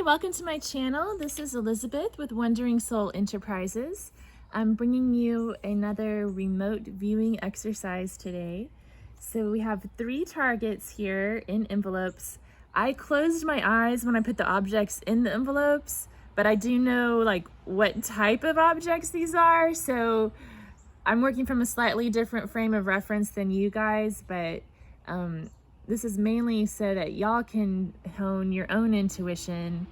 Hi, welcome to my channel. This is Elizabeth with Wondering Soul Enterprises. I'm bringing you another remote viewing exercise today. So we have 3 targets here in envelopes. I closed my eyes when I put the objects in the envelopes, but I do know like what type of objects these are. So I'm working from a slightly different frame of reference than you guys, but this is mainly so that y'all can hone your own intuition,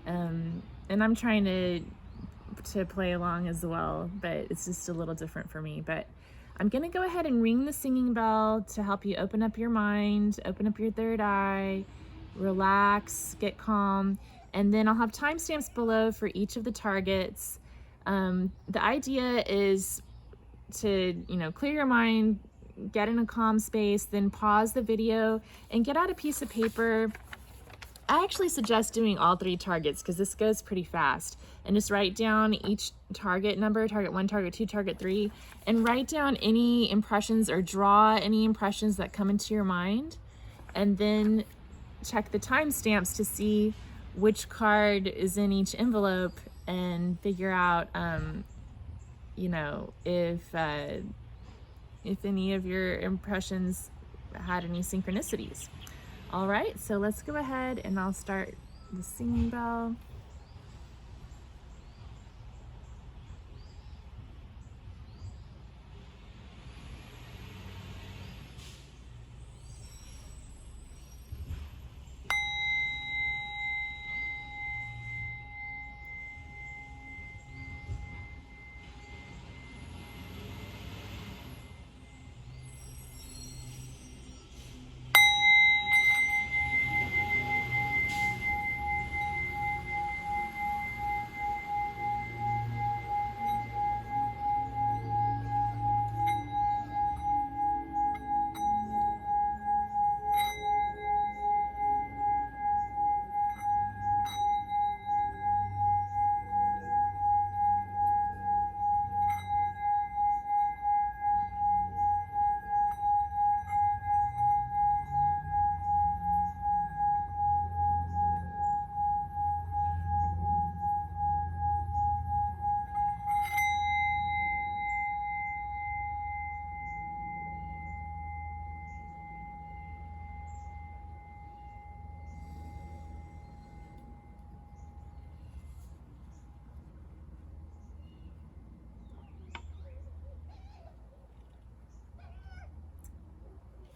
and I'm trying to play along as well, but it's just a little different for me. But I'm gonna go ahead and ring the singing bell to help you open up your mind, open up your third eye, relax, get calm, and then I'll have timestamps below for each of the targets. The idea is to, clear your mind, get in a calm space, then pause the video and get out a piece of paper. I actually suggest doing all 3 targets because this goes pretty fast, and just write down each target number, target 1, target 2, target 3, and write down any impressions or draw any impressions that come into your mind, and then check the timestamps to see which card is in each envelope and figure out if any of your impressions had any synchronicities. All right, so let's go ahead and I'll start the singing bell.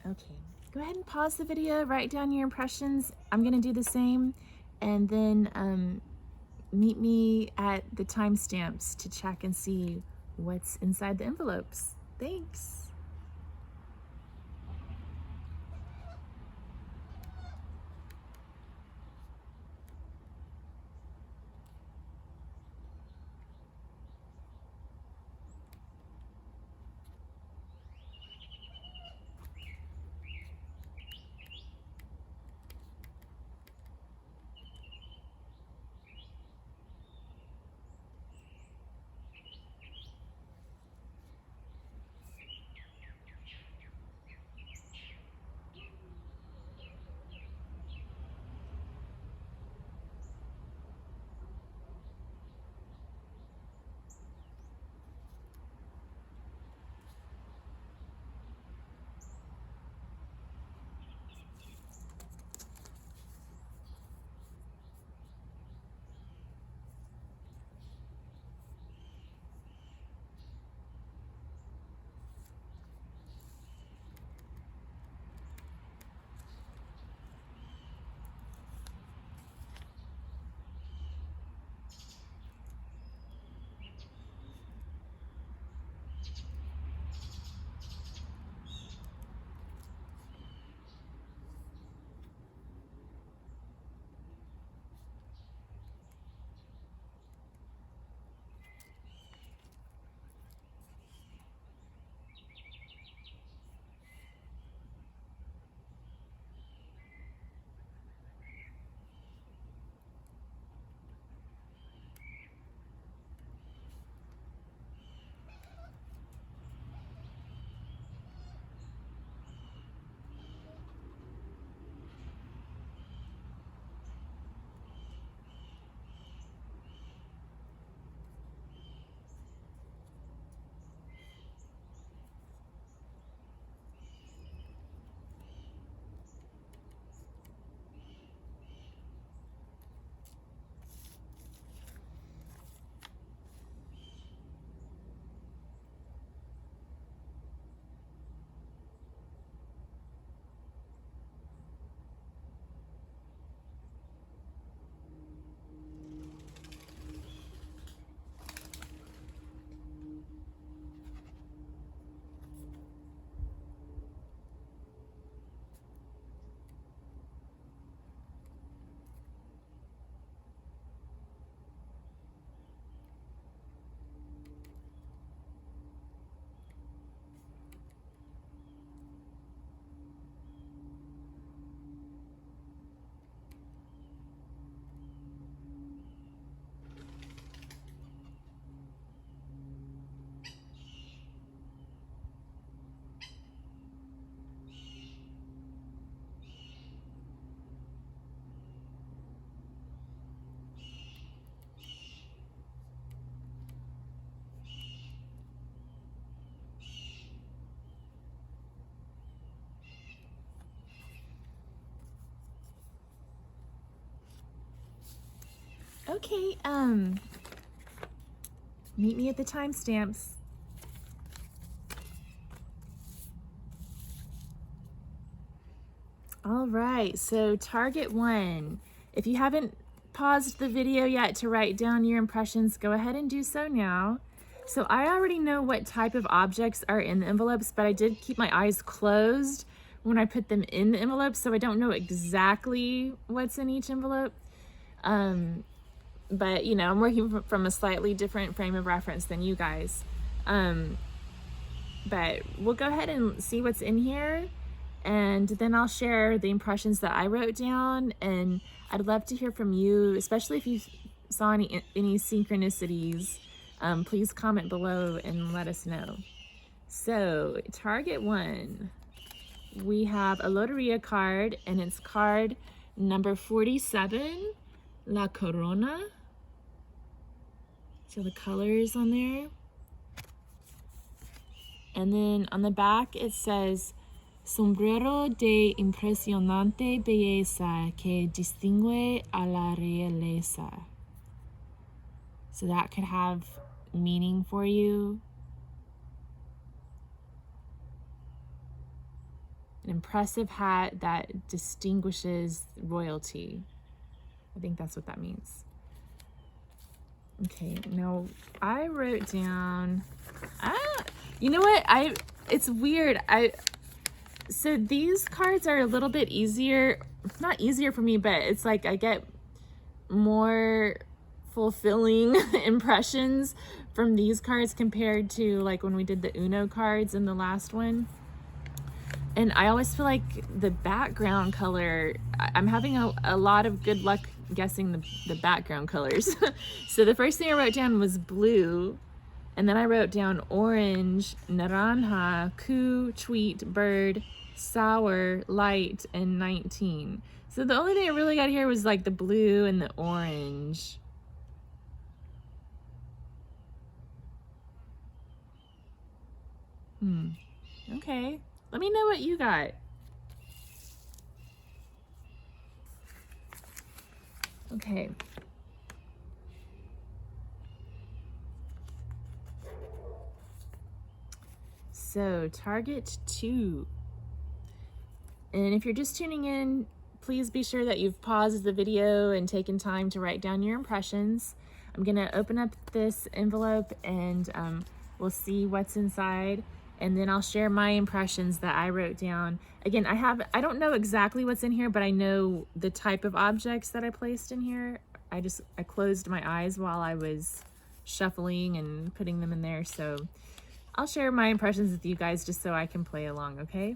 Okay, go ahead and pause the video, write down your impressions. I'm gonna do the same, and then meet me at the timestamps to check and see what's inside the envelopes. Thanks. Okay, meet me at the timestamps. All right, so target 1. If you haven't paused the video yet to write down your impressions, go ahead and do so now. So I already know what type of objects are in the envelopes, but I did keep my eyes closed when I put them in the envelopes, so I don't know exactly what's in each envelope. But you know, I'm working from a slightly different frame of reference than you guys. But we'll go ahead and see what's in here, and then I'll share the impressions that I wrote down, and I'd love to hear from you, especially if you saw any synchronicities. Please comment below and let us know. So target 1, we have a Loteria card, and it's card number 47, La Corona. So the colors on there. And then on the back it says, sombrero de impresionante belleza que distingue a la realeza. So that could have meaning for you. An impressive hat that distinguishes royalty. I think that's what that means. Okay, now I wrote down, you know what? It's weird. So these cards are a little bit easier, not easier for me, but it's like I get more fulfilling impressions from these cards compared to like when we did the Uno cards in the last one. And I always feel like the background color, I'm having a lot of good luck guessing the background colors. So the first thing I wrote down was blue, and then I wrote down orange, naranja, coup, tweet, bird, sour, light, and 19. So the only thing I really got here was like the blue and the orange. Okay. Let me know what you got. Okay. So target 2. And if you're just tuning in, please be sure that you've paused the video and taken time to write down your impressions. I'm gonna open up this envelope and we'll see what's inside. And then I'll share my impressions that I wrote down. Again, I don't know exactly what's in here, but I know the type of objects that I placed in here. I closed my eyes while I was shuffling and putting them in there. So I'll share my impressions with you guys just so I can play along, okay?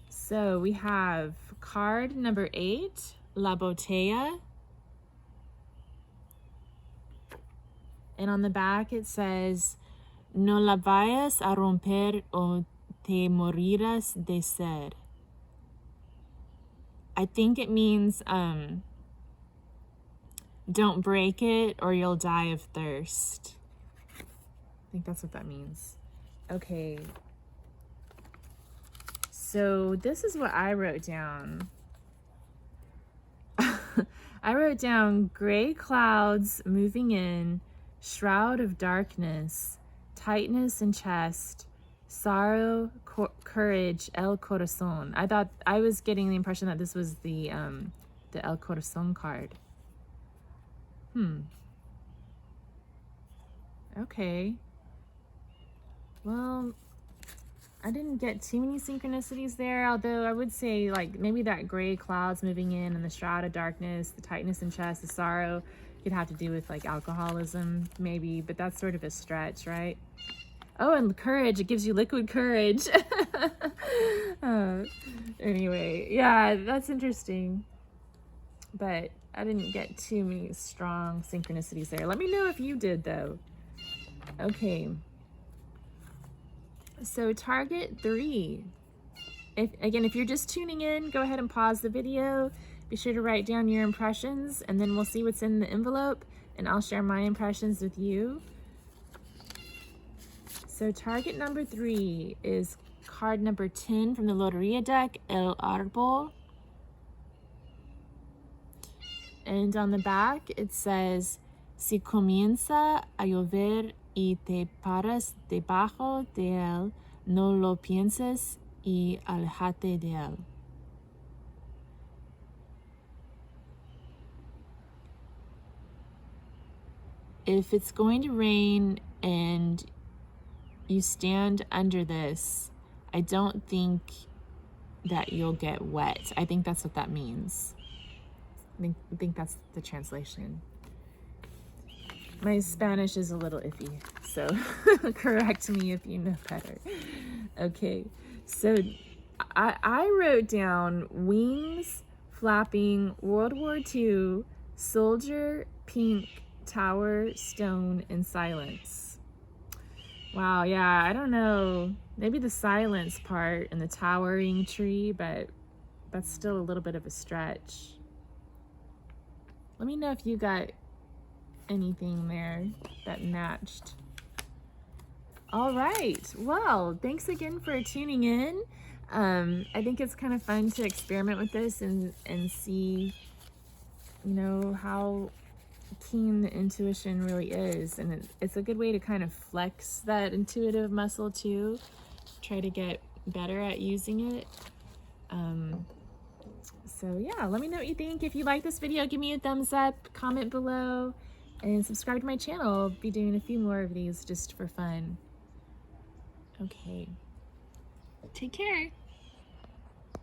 So we have card number 8, La Botella. And on the back it says, no la vayas a romper o te morirás de sed. I think it means don't break it or you'll die of thirst. I think that's what that means. Okay. So this is what I wrote down. I wrote down gray clouds moving in, shroud of darkness, tightness in chest, sorrow, courage, el corazón. I was getting the impression that this was the el corazón card. Okay. Well, I didn't get too many synchronicities there, although I would say like maybe that gray clouds moving in and the shroud of darkness, the tightness in chest, the sorrow could have to do with like alcoholism maybe, but that's sort of a stretch, right? Oh, and courage, it gives you liquid courage. Anyway, yeah, that's interesting. But I didn't get too many strong synchronicities there. Let me know if you did though. Okay. So target 3. If you're just tuning in, go ahead and pause the video. Be sure to write down your impressions, and then we'll see what's in the envelope, and I'll share my impressions with you. So target number 3 is card number 10 from the Loteria deck, El Árbol. And on the back, it says, si comienza a llover y te paras debajo de él, no lo pienses y aléjate de él. If it's going to rain and you stand under this, I don't think that you'll get wet. I think that's what that means. I think that's the translation. My Spanish is a little iffy, so correct me if you know better. Okay, so I wrote down wings flapping, World War II, soldier, pink, tower, stone, and silence. Wow, yeah, I don't know. Maybe the silence part and the towering tree, but that's still a little bit of a stretch. Let me know if you got anything there that matched. All right, well, thanks again for tuning in. I think it's kind of fun to experiment with this and see, you know, how keen the intuition really is. And it's a good way to kind of flex that intuitive muscle too, try to get better at using it. So yeah, let me know what you think. If you like this video, give me a thumbs up, comment below, and subscribe to my channel. I'll be doing a few more of these just for fun. Okay, take care.